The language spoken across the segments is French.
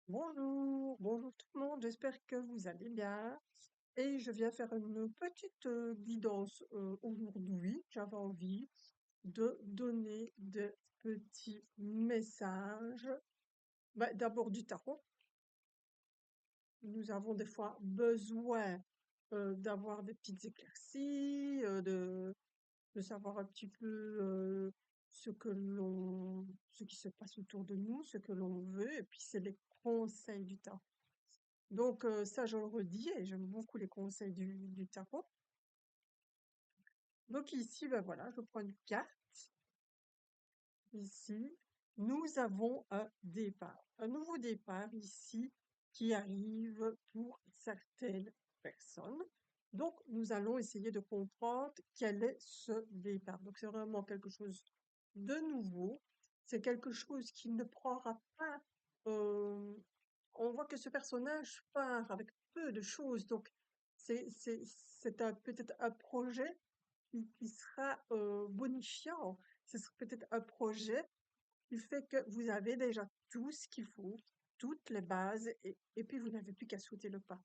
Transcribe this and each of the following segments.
Bonjour, bonjour tout le monde, j'espère que vous allez bien. Et je viens faire une petite guidance aujourd'hui. J'avais envie de donner des petits messages. D'abord du tarot. Nous avons des fois besoin d'avoir des petites éclaircies, de savoir un petit peu ce qui se passe autour de nous, ce que l'on veut, et puis c'est les conseils du tarot. Donc ça, je le redis, et j'aime beaucoup les conseils du tarot. Donc ici, ben voilà, je prends une carte. Ici, nous avons un départ, un nouveau départ ici qui arrive pour certaines personnes. Donc, nous allons essayer de comprendre quel est ce départ. Donc, c'est vraiment quelque chose de nouveau. C'est quelque chose qui ne prendra pas. euh, on voit que ce personnage part avec peu de choses. Donc, peut-être un projet qui sera bonifiant. Ce sera peut-être un projet qui fait que vous avez déjà tout ce qu'il faut, toutes les bases, et puis vous n'avez plus qu'à sauter le pas.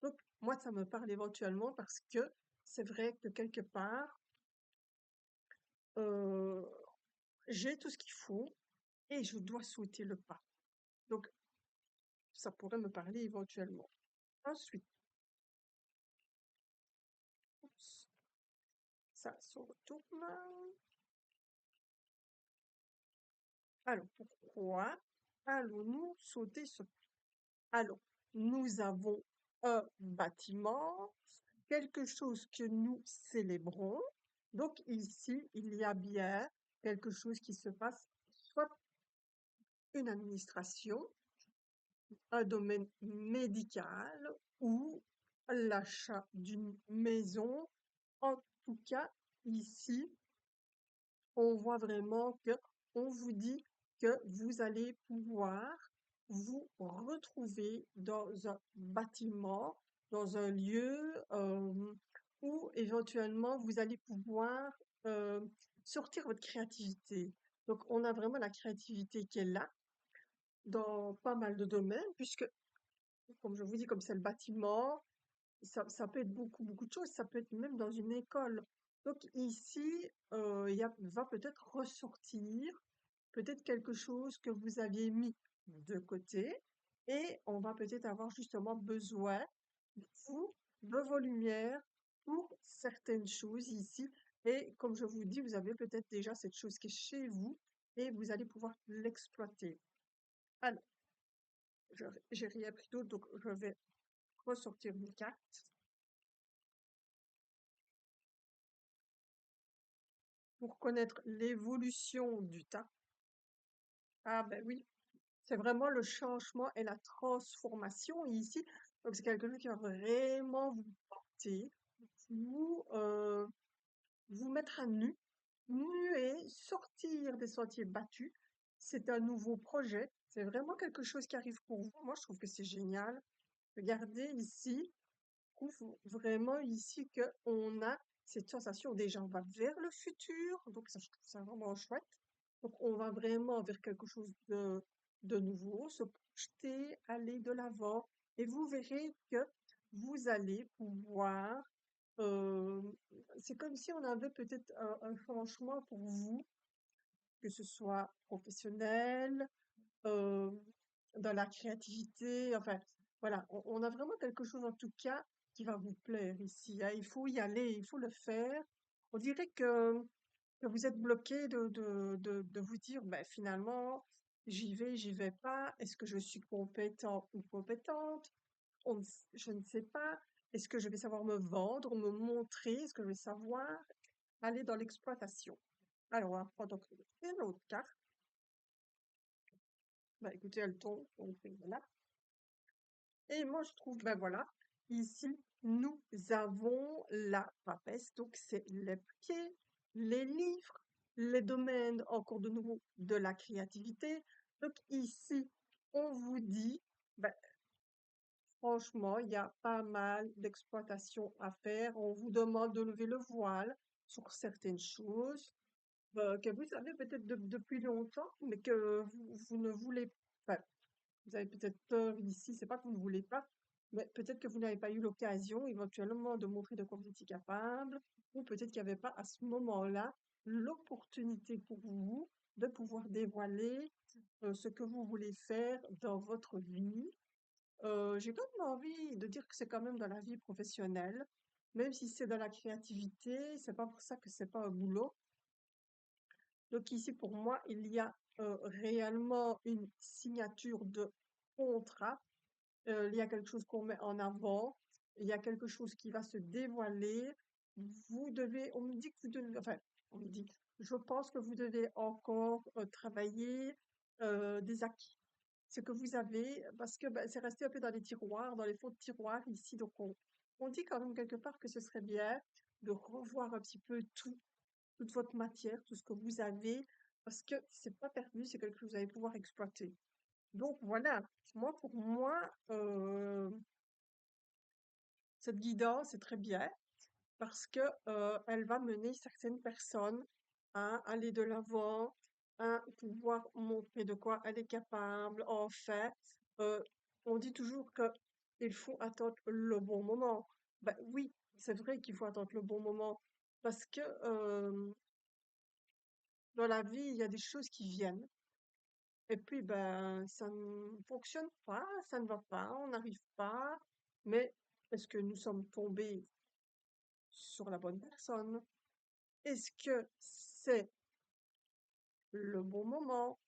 Donc, moi, ça me parle éventuellement parce que c'est vrai que quelque part, euh, j'ai tout ce qu'il faut et je dois sauter le pas. Donc, ça pourrait me parler éventuellement. Ensuite, oups, ça se retourne. Alors, pourquoi allons-nous sauter ce pas? Alors, nous avons un bâtiment, quelque chose que nous célébrons. Donc ici, il y a bien quelque chose qui se passe, soit une administration, un domaine médical ou l'achat d'une maison. En tout cas, ici, on voit vraiment que on vous dit que vous allez pouvoir vous retrouver dans un bâtiment, dans un lieu où éventuellement vous allez pouvoir euh, sortir votre créativité. Donc, on a vraiment la créativité qui est là dans pas mal de domaines, puisque, comme je vous dis, comme c'est le bâtiment, ça peut être beaucoup, beaucoup de choses. Ça peut être même dans une école. Donc ici, va peut-être ressortir peut-être quelque chose que vous aviez mis de côté et on va peut-être avoir justement besoin, vous, de vos lumières pour certaines choses ici. Et comme je vous dis, vous avez peut-être déjà cette chose qui est chez vous et vous allez pouvoir l'exploiter. Alors, j'ai rien pris d'autre, donc je vais ressortir une carte pour connaître l'évolution du temps. Ah ben oui, c'est vraiment le changement et la transformation ici. Donc c'est quelque chose qui va vraiment vous porter, vous, vous mettre à nu, muer, sortir des sentiers battus. C'est un nouveau projet. C'est vraiment quelque chose qui arrive pour vous. Moi, je trouve que c'est génial. Regardez ici, je trouve vraiment ici qu'on a cette sensation. Déjà, on va vers le futur. Donc ça, je trouve ça vraiment chouette. Donc, on va vraiment vers quelque chose de nouveau, se projeter, aller de l'avant. Et vous verrez que vous allez pouvoir euh, c'est comme si on avait peut-être un changement pour vous, que ce soit professionnel, euh, dans la créativité, enfin, voilà, on a vraiment quelque chose en tout cas qui va vous plaire ici, hein. Il faut y aller, il faut le faire. On dirait que vous êtes bloqué de vous dire, ben, finalement, j'y vais pas, est-ce que je suis compétent ou compétente? Je ne sais pas. Est-ce que je vais savoir me vendre, me montrer? Est-ce que je vais savoir aller dans l'exploitation? Alors, on va prendre donc une autre carte. Bah, écoutez, elle tombe. Donc, voilà. Et moi, je trouve, ben voilà, ici, nous avons la papesse. Donc, c'est les pieds, les livres, les domaines, encore de nouveau, de la créativité. Donc, ici, on vous dit, ben, franchement, il y a pas mal d'exploitation à faire. On vous demande de lever le voile sur certaines choses que vous savez peut-être depuis longtemps, mais que vous ne voulez pas. Vous avez peut-être peur ici, c'est pas que vous ne voulez pas, mais peut-être que vous n'avez pas eu l'occasion éventuellement de montrer de quoi vous étiez capable, ou peut-être qu'il n'y avait pas à ce moment-là l'opportunité pour vous de pouvoir dévoiler ce que vous voulez faire dans votre vie. J'ai quand même envie de dire que c'est quand même dans la vie professionnelle, même si c'est dans la créativité, c'est pas pour ça que c'est pas un boulot. Donc ici, pour moi, il y a réellement une signature de contrat. Il y a quelque chose qu'on met en avant, il y a quelque chose qui va se dévoiler. Vous devez, on me dit que vous devez, enfin, on me dit, je pense que vous devez encore travailler des acquis. Ce que vous avez, parce que ben, c'est resté un peu dans les tiroirs, dans les fonds de tiroirs ici. Donc on dit quand même quelque part que ce serait bien de revoir un petit peu toute votre matière, tout ce que vous avez, parce que c'est pas perdu, c'est quelque chose que vous allez pouvoir exploiter. Donc voilà, moi pour moi, cette guidance est très bien parce que elle va mener certaines personnes à aller de l'avant, à pouvoir montrer de quoi elle est capable. En fait, euh, on dit toujours que il faut attendre le bon moment. Ben oui, c'est vrai qu'il faut attendre le bon moment parce que dans la vie, il y a des choses qui viennent. Et puis, ben, ça ne fonctionne pas, ça ne va pas, on n'arrive pas. Mais est-ce que nous sommes tombés sur la bonne personne? Est-ce que c'est le bon moment?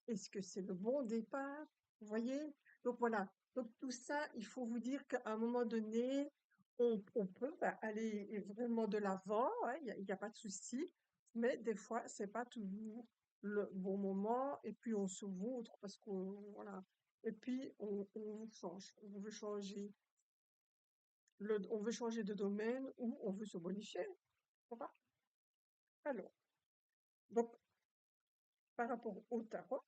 Est-ce que c'est le bon départ? Vous voyez? Donc voilà. Donc tout ça, il faut vous dire qu'à un moment donné, on peut ben, aller vraiment de l'avant, hein, il y a pas de souci, mais des fois, c'est pas toujours le bon moment, et puis on se vautre parce qu'on, voilà. Et puis on change, on veut changer de domaine ou on veut se bonifier. Voilà. Alors, donc par rapport au tarot,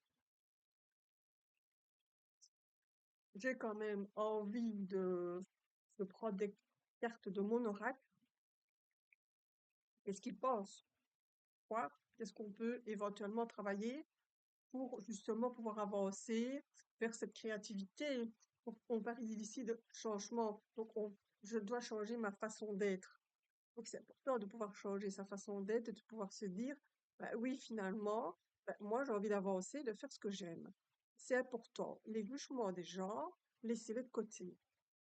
j'ai quand même envie de prendre des cartes de mon oracle. Qu'est-ce qu'il pense? Quoi? Qu'est-ce qu'on peut éventuellement travailler pour justement pouvoir avancer vers cette créativité? On parle ici de changement. Donc, je dois changer ma façon d'être. Donc, c'est important de pouvoir changer sa façon d'être et de pouvoir se dire, bah oui, finalement, bah, moi, j'ai envie d'avancer, de faire ce que j'aime. C'est important. Les jugements des gens, laissez-les de côté.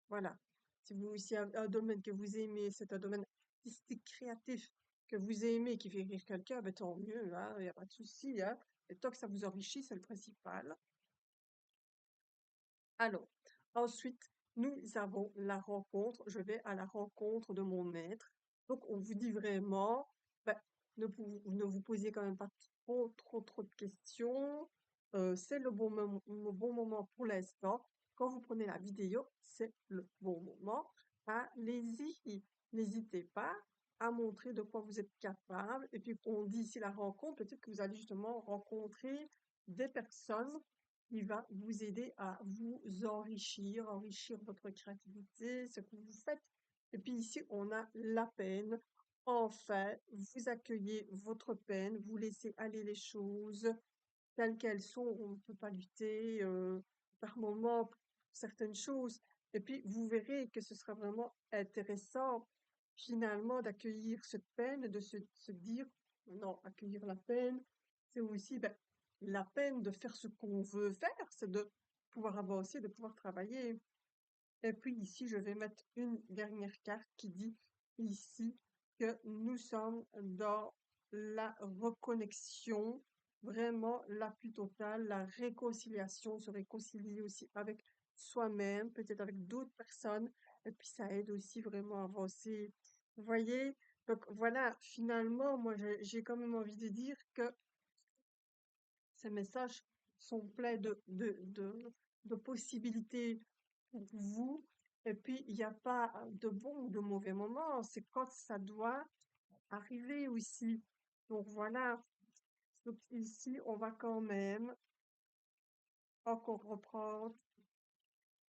Voilà. Si un domaine que vous aimez, c'est un domaine artistique, créatif, que vous aimez, qui fait rire quelqu'un, ben tant mieux, hein, il n'y a pas de souci, hein. Et tant que ça vous enrichit, c'est le principal. Alors, ensuite, nous avons la rencontre. Je vais à la rencontre de mon être. Donc, on vous dit vraiment, ben, ne vous posez quand même pas trop de questions. C'est le bon moment pour l'instant. Quand vous prenez la vidéo, c'est le bon moment. Allez-y. N'hésitez pas à montrer de quoi vous êtes capable. Et puis, on dit ici la rencontre, peut-être que vous allez justement rencontrer des personnes qui va vous aider à vous enrichir, enrichir votre créativité, ce que vous faites. Et puis ici, on a la peine. Enfin, vous accueillez votre peine, vous laissez aller les choses telles qu'elles sont. On ne peut pas lutter par moment pour certaines choses. Et puis, vous verrez que ce sera vraiment intéressant finalement d'accueillir cette peine, et de se dire, non, accueillir la peine, c'est aussi ben, la peine de faire ce qu'on veut faire, c'est de pouvoir avancer, de pouvoir travailler. Et puis ici, je vais mettre une dernière carte qui dit ici que nous sommes dans la reconnexion, vraiment la plus totale, la réconciliation, se réconcilier aussi avec soi-même, peut-être avec d'autres personnes, et puis ça aide aussi vraiment à avancer. Vous voyez? Donc voilà, finalement, moi j'ai quand même envie de dire que ces messages sont pleins de possibilités pour vous. Et puis, il n'y a pas de bon ou de mauvais moment. C'est quand ça doit arriver aussi. Donc voilà. Donc ici, on va quand même encore reprendre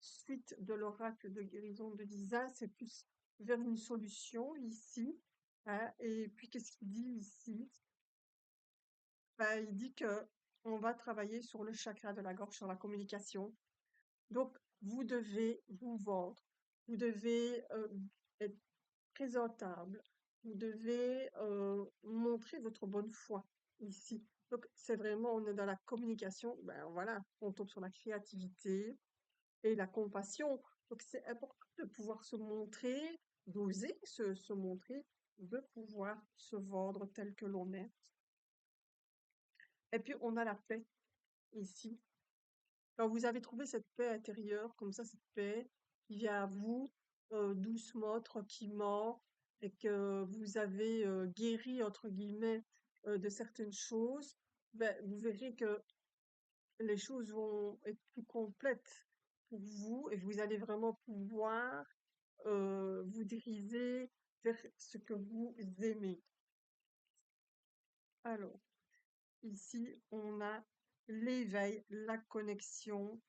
suite de l'oracle de guérison de Lisa. C'est plus vers une solution ici. Hein. Et puis, qu'est-ce qu'il dit ici? Ben, il dit que on va travailler sur le chakra de la gorge, sur la communication. Donc, vous devez vous vendre, vous devez être présentable, vous devez montrer votre bonne foi ici. Donc, c'est vraiment, on est dans la communication, ben voilà, on tombe sur la créativité et la compassion. Donc, c'est important de pouvoir se montrer, d'oser se montrer, de pouvoir se vendre tel que l'on est. Et puis, on a la paix ici. Quand vous avez trouvé cette paix intérieure, comme ça, cette paix qui vient à vous doucement, tranquillement, et que vous avez guéri, entre guillemets, de certaines choses, ben, vous verrez que les choses vont être plus complètes pour vous et vous allez vraiment pouvoir vous diriger vers ce que vous aimez. Alors, ici, on a l'éveil, la connexion,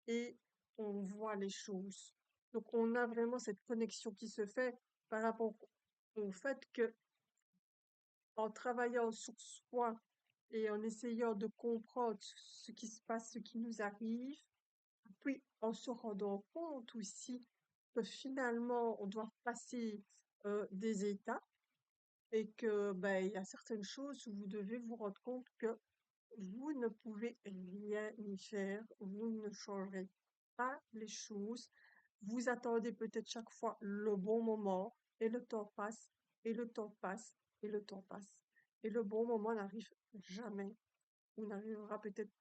et on voit les choses. Donc, on a vraiment cette connexion qui se fait par rapport au fait que, en travaillant sur soi et en essayant de comprendre ce qui se passe, ce qui nous arrive, puis en se rendant compte aussi que finalement, on doit passer des étapes et que ben, il y a certaines choses où vous devez vous rendre compte que vous ne pouvez rien y faire, vous ne changerez pas les choses. Vous attendez peut-être chaque fois le bon moment et le temps passe et le temps passe et le temps passe. Et le bon moment n'arrive jamais ou n'arrivera peut-être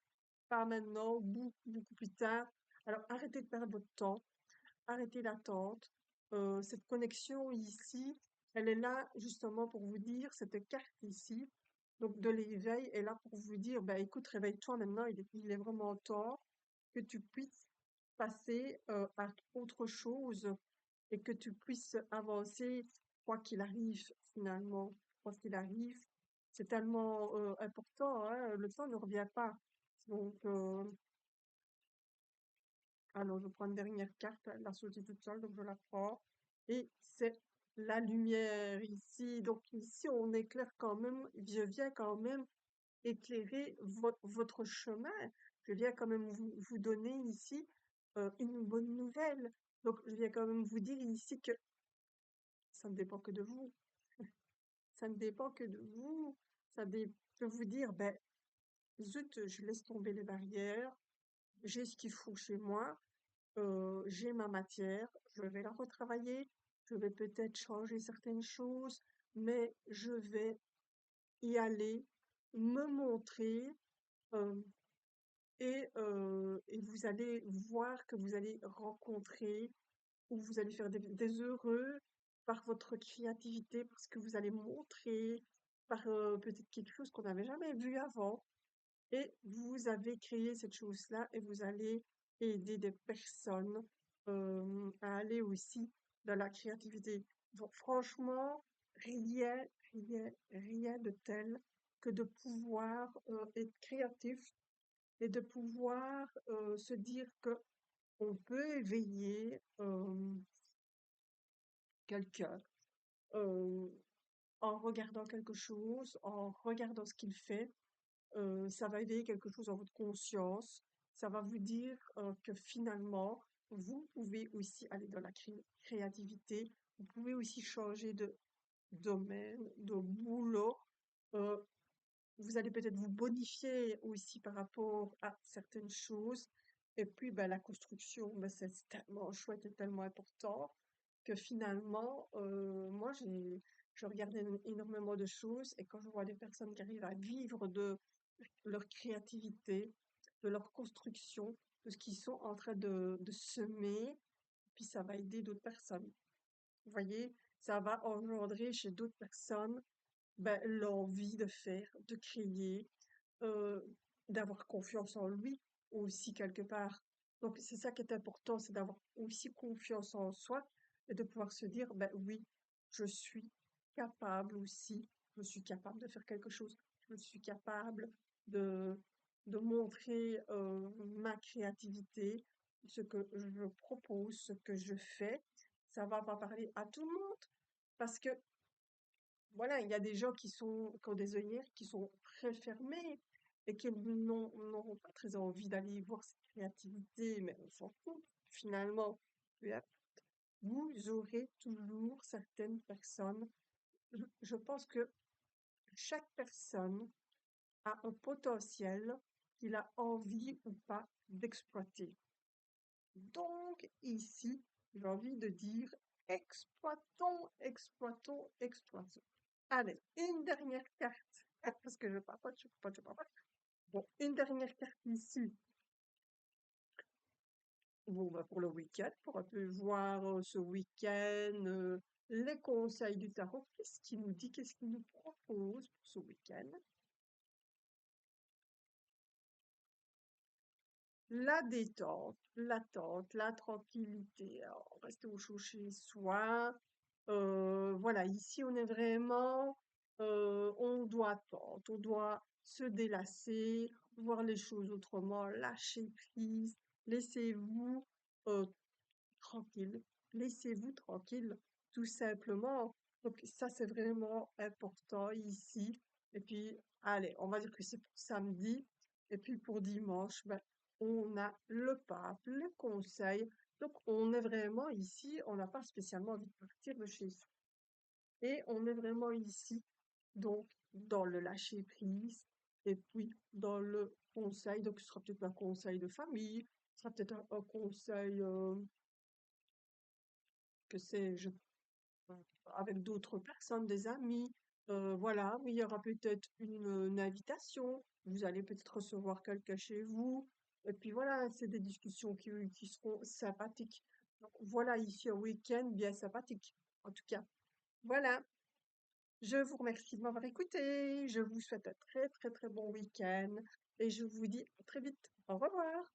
pas maintenant, beaucoup plus tard. Alors arrêtez de perdre votre temps, arrêtez d'attendre. Cette connexion ici, elle est là justement pour vous dire, cette carte ici, donc de l'éveil est là pour vous dire, bah écoute, réveille-toi maintenant, il est vraiment temps que tu puisses passer à autre chose et que tu puisses avancer quoi qu'il arrive finalement, quoi qu'il arrive. C'est tellement important, hein, le temps ne revient pas. Donc, alors, je prends une dernière carte, elle a sauté toute seule, donc je la prends. Et c'est la lumière ici. Donc ici, on éclaire quand même, je viens quand même éclairer votre chemin. Je viens quand même vous donner ici une bonne nouvelle. Donc, je viens quand même vous dire ici que ça ne dépend que de vous. Ça ne dépend que de vous. Ça peut vous dire, ben, zut, je laisse tomber les barrières, j'ai ce qu'il faut chez moi, j'ai ma matière, je vais la retravailler, je vais peut-être changer certaines choses, mais je vais y aller, me montrer, euh, et vous allez voir que vous allez rencontrer ou vous allez faire des heureux par votre créativité, parce que vous allez montrer par peut-être quelque chose qu'on n'avait jamais vu avant. Et vous avez créé cette chose-là et vous allez aider des personnes à aller aussi dans la créativité. Donc franchement, rien de tel que de pouvoir être créatif et de pouvoir se dire que on peut éveiller quelqu'un euh, en regardant quelque chose, en regardant ce qu'il fait. Ça va éveiller quelque chose dans votre conscience. Ça va vous dire que finalement, vous pouvez aussi aller dans la créativité. Vous pouvez aussi changer de domaine, de boulot. Euh, vous allez peut-être vous bonifier aussi par rapport à certaines choses. Et puis, ben, la construction, ben, c'est tellement chouette et tellement important que finalement, moi, je regarde énormément de choses et quand je vois des personnes qui arrivent à vivre de leur créativité, de leur construction, de ce qu'ils sont en train de semer, puis ça va aider d'autres personnes. Vous voyez, ça va engendrer chez d'autres personnes ben, l'envie de faire, de créer, euh, d'avoir confiance en lui aussi quelque part. Donc c'est ça qui est important, c'est d'avoir aussi confiance en soi et de pouvoir se dire, ben oui, je suis capable aussi, je suis capable de faire quelque chose, je suis capable de, de montrer ma créativité, ce que je propose, ce que je fais. Ça va pas parler à tout le monde parce que voilà, il y a des gens qui ont des œillères qui sont très fermées. et qui n'auront pas très envie d'aller voir cette créativité, mais on s'en fout finalement. Peu importe. Vous aurez toujours certaines personnes. Je pense que chaque personne a un potentiel qu'il a envie ou pas d'exploiter. Donc ici, j'ai envie de dire exploitons, exploitons, exploitons. Allez, une dernière carte, parce que je papote, je papote, je papote. Bon, une dernière carte ici. Bon, bah, pour le week-end, pour un peu voir ce week-end, les conseils du tarot. Qu'est-ce qu'il nous dit? Qu'est-ce qu'il nous propose pour ce week-end? La détente, l'attente, la tranquillité. Alors, rester au chaud chez soi. Voilà, ici on est vraiment, on doit attendre, on doit se délasser, voir les choses autrement, lâcher prise, laissez-vous euh, tranquille, laissez-vous tranquille, tout simplement. Donc ça c'est vraiment important ici. Et puis, allez, on va dire que c'est pour samedi. Et puis pour dimanche, ben, on a le pape, le conseil. Donc on est vraiment ici, on n'a pas spécialement envie de partir de chez soi. Et on est vraiment ici, donc, dans le lâcher prise, et puis dans le conseil, donc ce sera peut-être un conseil de famille, ce sera peut-être un conseil, que sais-je, euh, avec d'autres personnes, des amis, voilà, il y aura peut-être une invitation, vous allez peut-être recevoir quelqu'un chez vous, et puis voilà, c'est des discussions qui seront sympathiques. Donc voilà, ici un week-end bien sympathique, en tout cas. Voilà. Je vous remercie de m'avoir écouté. Je vous souhaite un très très très bon week-end et je vous dis à très vite. Au revoir.